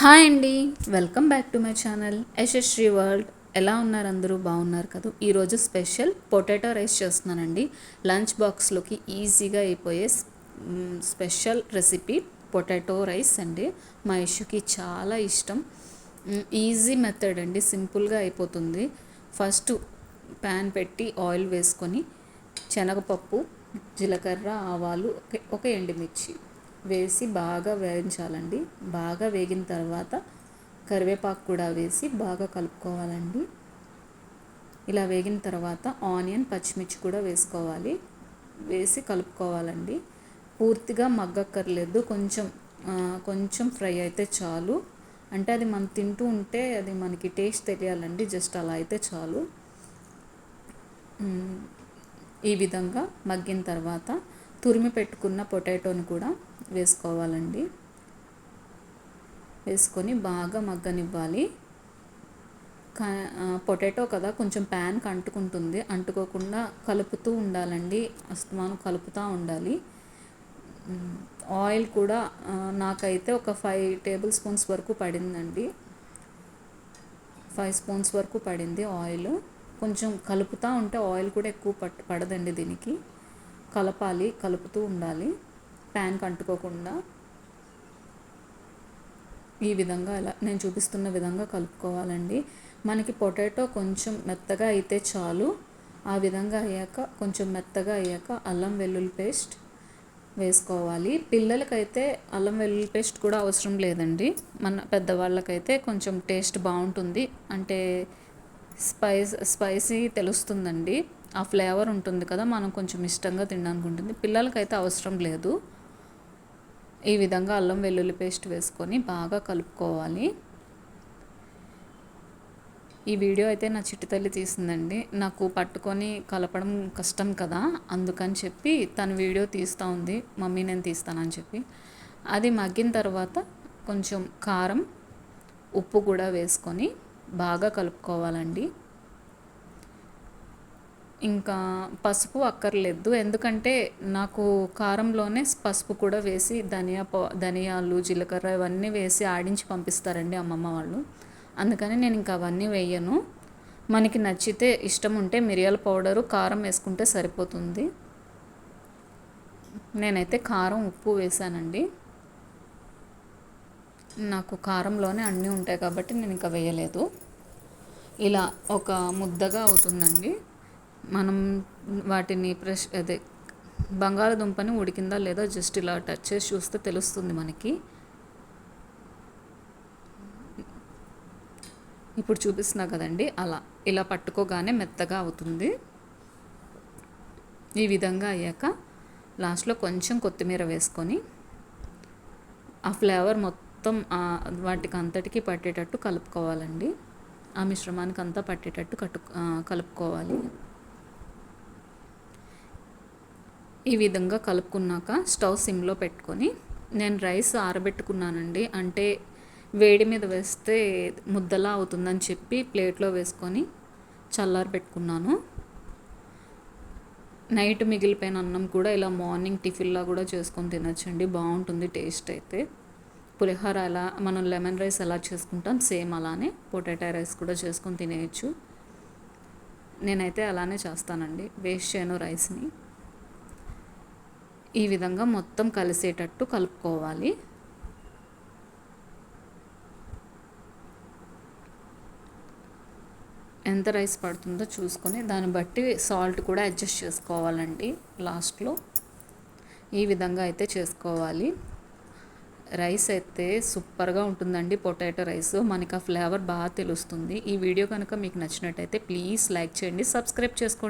Hi అండి, welcome back to my channel Yashasri world. ఎలా ఉన్నారు? అందరూ బాగున్నారు కదా. ఈరోజు స్పెషల్ పొటాటో రైస్ చేస్తున్నానండి. లంచ్ బాక్స్లోకి ఈజీగా అయిపోయే స్పెషల్ రెసిపీ పొటాటో రైస్ అండి. మా ఇష్యూకి చాలా ఇష్టం. ఈజీ మెథడ్ అండి, సింపుల్గా అయిపోతుంది. ఫస్ట్ ప్యాన్ పెట్టి ఆయిల్ వేసుకొని శనగపప్పు, జీలకర్ర, ఆవాలు, ఒక ఎండుమిర్చి వేసి బాగా వేయించాలండి. బాగా వేగిన తర్వాత కరివేపాకు కూడా వేసి బాగా కలుపుకోవాలండి. ఇలా వేగిన తర్వాత ఆనియన్, పచ్చిమిర్చి కూడా వేసుకోవాలి. వేసి కలుపుకోవాలండి. పూర్తిగా మగ్గక్కర్లేదు, కొంచెం ఫ్రై అయితే చాలు. అంటే అది మనం తింటూ ఉంటే అది మనకి టేస్ట్ తెలియాలండి. జస్ట్ అలా అయితే చాలు. ఈ విధంగా మగ్గిన తర్వాత తురిమి పెట్టుకున్న పొటాటోని కూడా వేసుకోవాలండి. వేసుకొని బాగా మగ్గనివ్వాలి. పొటాటో కదా, కొంచెం ప్యాన్కి అంటుకుంటుంది. అంటుకోకుండా కలుపుతూ ఉండాలండి. అస్తమానం కలుపుతూ ఉండాలి. ఆయిల్ కూడా నాకైతే ఒక 5 టేబుల్ స్పూన్స్ వరకు పడిందండి. 5 స్పూన్స్ వరకు పడింది ఆయిల్. కొంచెం కలుపుతూ ఉంటే ఆయిల్ కూడా ఎక్కువ పడదండి దీనికి. కలపాలి, కలుపుతూ ఉండాలి ప్యాన్కి అంటుకోకుండా. ఈ విధంగా ఇలా నేను చూపిస్తున్న విధంగా కలుపుకోవాలండి. మనకి పొటాటో కొంచెం మెత్తగా అయితే చాలు. ఆ విధంగా అయ్యాక, కొంచెం మెత్తగా అయ్యాక అల్లం వెల్లుల్లి పేస్ట్ వేసుకోవాలి. పిల్లలకైతే అల్లం వెల్లుల్లి పేస్ట్ కూడా అవసరం లేదండి. మన పెద్దవాళ్ళకైతే కొంచెం టేస్ట్ బాగుంటుంది. అంటే స్పైసీ తెలుస్తుందండి. ఆ ఫ్లేవర్ ఉంటుంది కదా, మనం కొంచెం ఇష్టంగా తినడానికి ఉంటుంది. పిల్లలకైతే అవసరం లేదు. ఈ విధంగా అల్లం వెల్లుల్లి పేస్ట్ వేసుకొని బాగా కలుపుకోవాలి. ఈ వీడియో అయితే నా చిట్టి తల్లి తీసిందండి. నాకు పట్టుకొని కలపడం కష్టం కదా, అందుకని చెప్పి తను వీడియో తీస్తూ ఉంది. మమ్మీ నేను తీస్తానని చెప్పి. అది మగ్గిన తర్వాత కొంచెం కారం, ఉప్పు కూడా వేసుకొని బాగా కలుపుకోవాలండి. ఇంకా పసుపు అక్కర్లేదు, ఎందుకంటే నాకు కారంలోనే పసుపు కూడా వేసి ధనియాలు, జీలకర్ర ఇవన్నీ వేసి ఆడించి పంపిస్తారండి అమ్మమ్మ వాళ్ళు. అందుకని నేను ఇంకా అవన్నీ వేయను. మనకి నచ్చితే, ఇష్టం ఉంటే మిరియాల పౌడరు, కారం వేసుకుంటే సరిపోతుంది. నేనైతే కారం, ఉప్పు వేసానండి. నాకు కారంలోనే అన్నీ ఉంటాయి కాబట్టి నేను ఇంకా వేయలేదు. ఇలా ఒక ముద్దగా అవుతుందండి. మనం వాటిని బంగాళదుంపని ఉడికిందా లేదా జస్ట్ ఇలా టచ్ చేసి చూస్తే తెలుస్తుంది మనకి. ఇప్పుడు చూపిస్తున్నా కదండి, ఇలా పట్టుకోగానే మెత్తగా అవుతుంది. ఈ విధంగా అయ్యాక లాస్ట్లో కొంచెం కొత్తిమీర వేసుకొని ఆ ఫ్లేవర్ మొత్తం వాటికి అంతటికీ పట్టేటట్టు కలుపుకోవాలండి. ఆ మిశ్రమానికి అంతా పట్టేటట్టు కలుపుకోవాలి. ఈ విధంగా కలుపుకున్నాక స్టవ్ సిమ్లో పెట్టుకొని, నేను రైస్ ఆరబెట్టుకున్నానండి. అంటే వేడి మీద వేస్తే ముద్దలా అవుతుందని చెప్పి ప్లేట్లో వేసుకొని చల్లారబెట్టుకున్నాను. నైట్ మిగిలిపోయిన అన్నం కూడా ఇలా మార్నింగ్ టిఫిన్లా కూడా చేసుకొని తినచ్చండి. బాగుంటుంది టేస్ట్ అయితే. పులిహోర ఎలా మనం లెమన్ రైస్ ఎలా చేసుకుంటాం, సేమ్ అలానే పొటాటో రైస్ కూడా చేసుకొని తినేయచ్చు. నేనైతే అలానే చేస్తానండి, వేస్ట్ చేయను రైస్ని. ఈ విధంగా మొత్తం కలిసేటట్టు కలుపుకోవాలి. ఎంత రైస్ పడుతుందో చూసుకొని దాన్ని బట్టి సాల్ట్ కూడా అడ్జస్ట్ చేసుకోవాలండి లాస్ట్లో. ఈ విధంగా అయితే చేసుకోవాలి. రైస్ అయితే సూపర్గా ఉంటుందండి పొటాటో రైస్. మనకి ఆ ఫ్లేవర్ బాగా తెలుస్తుంది. ఈ వీడియో కనుక మీకు నచ్చినట్టయితే ప్లీజ్ లైక్ చేయండి, సబ్స్క్రైబ్ చేసుకోండి.